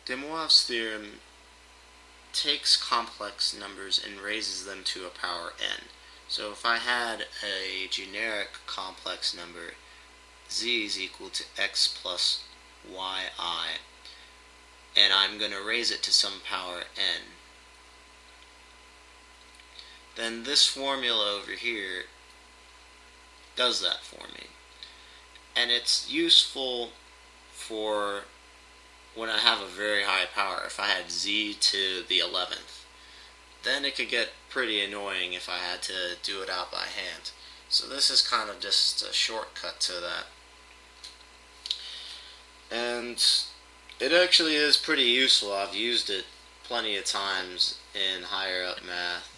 De Moivre's theorem takes complex numbers and raises them to a power n. So if I had a generic complex number, z is equal to x plus yi, and I'm going to raise it to some power n, then this formula over here does that for me. And it's useful for when I have a very high power. If I had z to the 11th, then it could get pretty annoying if I had to do it out by hand. So this is kind of just a shortcut to that. And it actually is pretty useful. I've used it plenty of times in higher up math.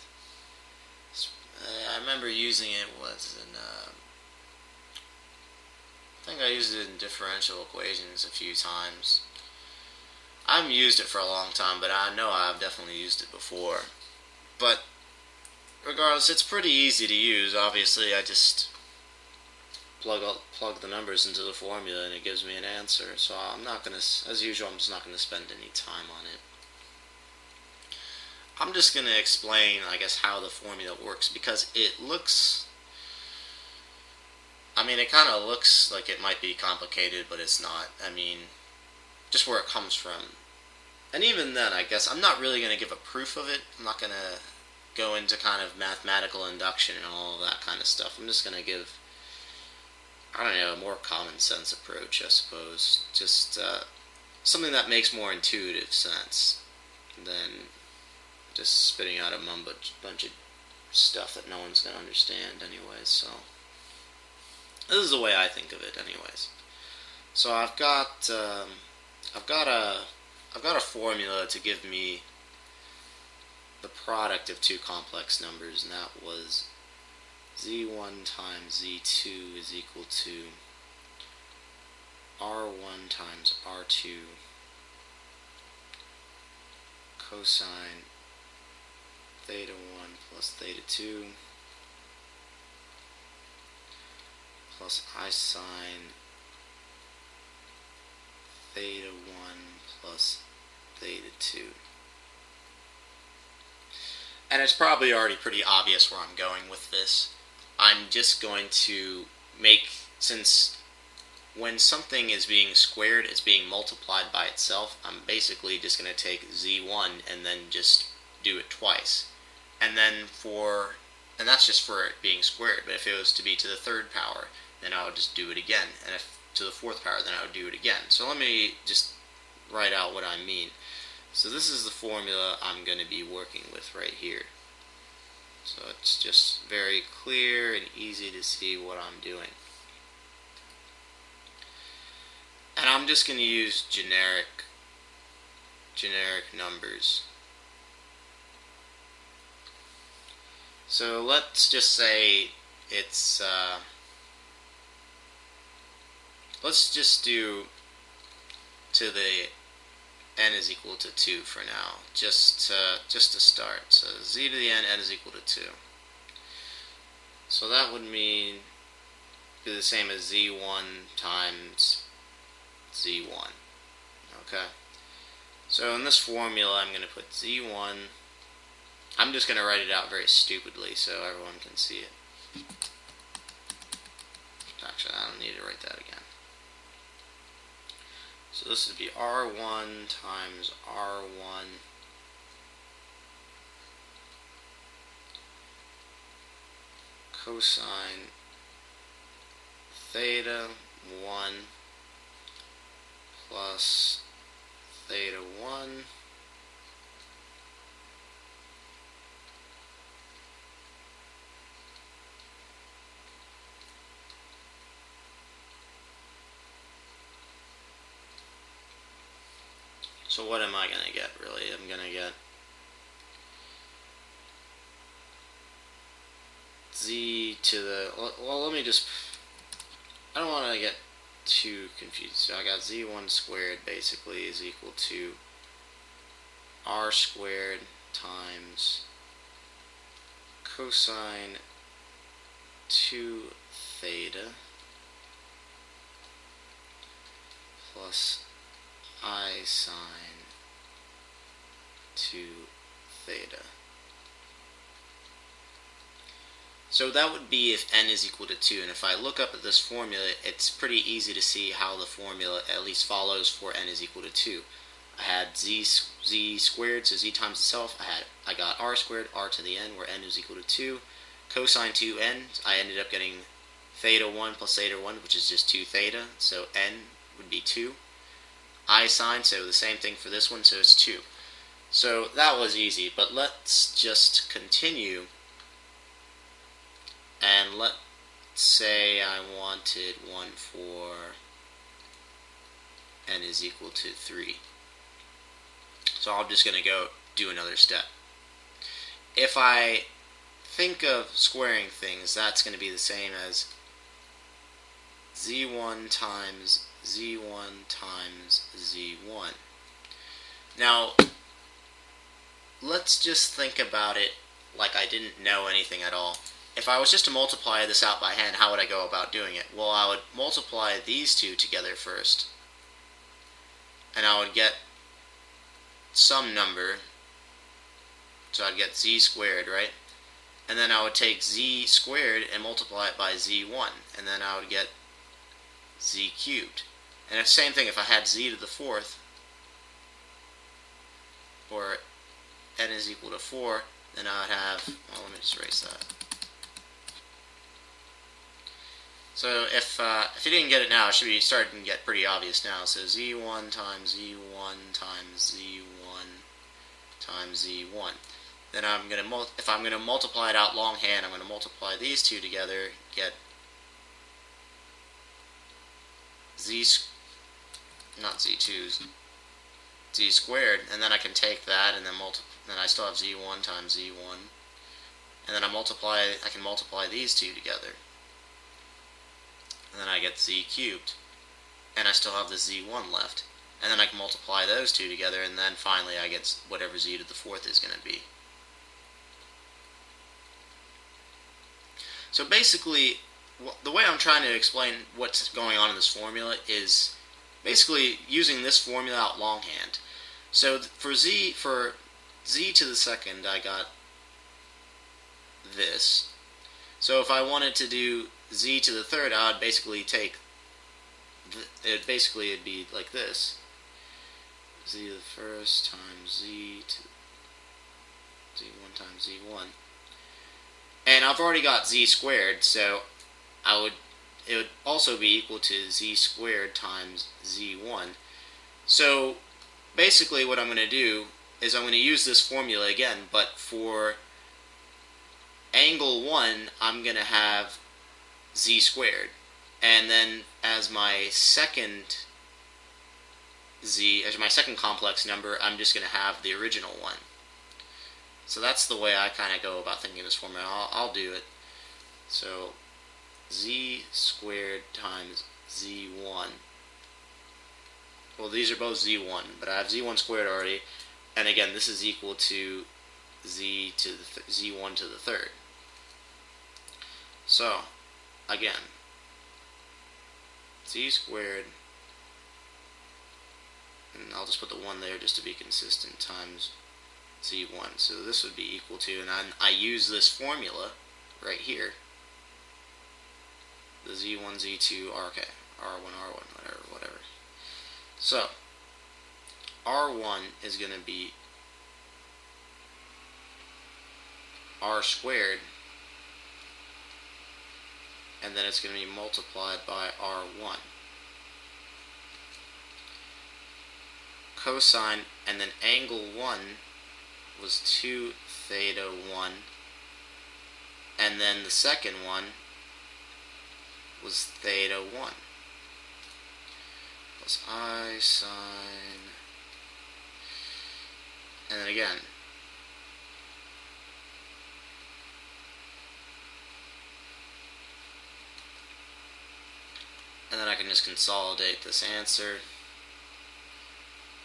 I remember using it I think I used it in differential equations a few times. I haven't used it for a long time, but I know I've definitely used it before. But regardless, it's pretty easy to use. Obviously, I just plug the numbers into the formula and it gives me an answer. So I'm not going to, as usual, I'm just not going to spend any time on it. I'm just going to explain, I guess, how the formula works, because it looks, it kind of looks like it might be complicated, but it's not. Just where it comes from. And even then, I guess, I'm not really going to give a proof of it. I'm not going to go into kind of mathematical induction and all of that kind of stuff. I'm just going to give, a more common sense approach, I suppose. Just something that makes more intuitive sense than just spitting out a bunch of stuff that no one's going to understand anyways. So this is the way I think of it anyways. So I've got a formula to give me the product of two complex numbers, and that was z1 times z2 is equal to r1 times r2 cosine theta 1 plus theta 2 plus I sine theta 1 plus theta 2. And it's probably already pretty obvious where I'm going with this. I'm just going to since when something is being squared, it's being multiplied by itself, I'm basically just going to take z1 and then just do it twice. And that's just for it being squared. But if it was to be to the third power, then I would just do it again. And if to the fourth power, then I would do it again. So let me just write out what I mean. So this is the formula I'm going to be working with right here. So it's just very clear and easy to see what I'm doing. And I'm just going to use generic numbers. So let's just say it's let's just do to the n is equal to 2 for now, just to start. So z to the n is equal to 2. So that would mean be the same as z1 times z1. Okay. So in this formula, I'm going to put z1. I'm just going to write it out very stupidly so everyone can see it. Actually, I don't need to write that again. So this would be r1 times r1 cosine theta 1 plus theta 1 So what am I going to get, really? I'm going to get z to the, well, let me just, I don't want to get too confused. So I got z1 squared basically is equal to r squared times cosine 2 theta plus I sine 2 theta. So that would be if n is equal to 2, and if I look up at this formula, it's pretty easy to see how the formula at least follows for n is equal to 2. I had z squared, so z times itself. I got r squared, r to the n, where n is equal to 2. Cosine 2n, I ended up getting theta 1 plus theta 1, which is just 2 theta, so n would be 2. I sine, so the same thing for this one, so it's 2. So that was easy, but let's just continue. And let's say I wanted one for n is equal to 3. So I'm just going to go do another step. If I think of squaring things, that's going to be the same as z1 times z1 times z1. Now, let's just think about it like I didn't know anything at all. If I was just to multiply this out by hand, how would I go about doing it? Well, I would multiply these two together first, and I would get some number, so I'd get z squared, right? And then I would take z squared and multiply it by z1, and then I would get z cubed. And the same thing, if I had z to the fourth, or n is equal to 4, then I would have, well, let me just erase that. So if you didn't get it now, it should be starting to get pretty obvious now. So z1 times z1 times z1 times z1. Then if I'm gonna multiply it out longhand, I'm gonna multiply these two together, get not z2s, z squared, and then I can take that and then I still have z1 times z1, and then I can multiply these two together. And then I get z cubed, and I still have the z1 left, and then I can multiply those two together, and then finally I get whatever z to the fourth is going to be. So basically, the way I'm trying to explain what's going on in this formula is basically using this formula out longhand. So for z to the second, I got this. So if I wanted to do z to the third, I would basically take, it'd be like this. Z to the first times z to z1 times z1. And I've already got z squared, so it would also be equal to z squared times z1. So basically what I'm going to do is I'm going to use this formula again, but for angle 1, I'm going to have z squared, and then as my second complex number, I'm just going to have the original one. So that's the way I kind of go about thinking of this formula. I'll do it. So z squared times z1. Well, these are both z1, but I have z1 squared already, and again, this is equal to z to the z1 to the third. So again, z squared, and I'll just put the 1 there just to be consistent, times z1. So this would be equal to, and I use this formula right here, the z1, z2, r1, r1, whatever. So r1 is going to be r squared, and then it's going to be multiplied by r1. Cosine, and then angle 1 was 2 theta 1, and then the second one was theta 1 plus I sine, and then again and then I can just consolidate this answer.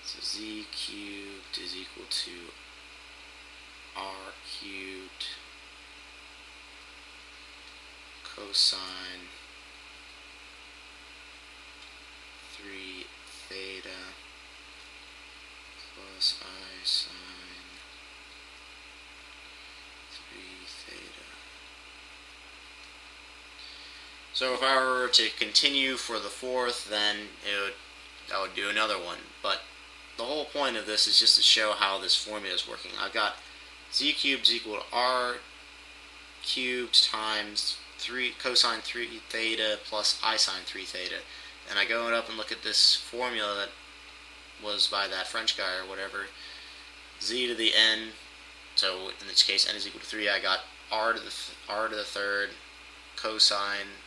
So z cubed is equal to r cubed cosine 3 theta plus I sine So if I were to continue for the fourth, then I would do another one. But the whole point of this is just to show how this formula is working. I've got z cubed is equal to r cubed times 3 cosine 3 theta plus I sine 3 theta. And I go up and look at this formula that was by that French guy or whatever. Z to the n, so in this case n is equal to 3, I got r to the third cosine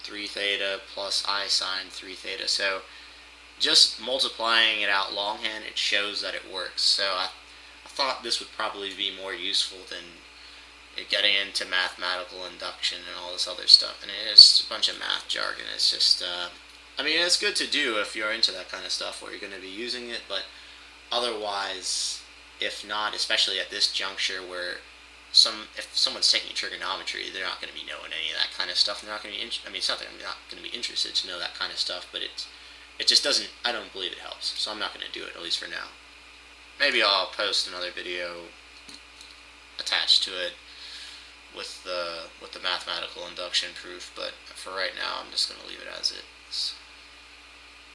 3 theta plus I sine 3 theta. So just multiplying it out longhand, it shows that it works. So I thought this would probably be more useful than getting into mathematical induction and all this other stuff. And it's a bunch of math jargon. It's just, I mean, it's good to do if you're into that kind of stuff where you're going to be using it, but otherwise, if not, especially at this juncture where if someone's taking trigonometry, they're not going to be knowing any of that kind of stuff. They're not going to be, I mean, it's not that I'm not going to be interested to know that kind of stuff, but it just doesn't, I don't believe it helps, so I'm not going to do it, at least for now. Maybe I'll post another video attached to it with the mathematical induction proof, but for right now, I'm just going to leave it as it is.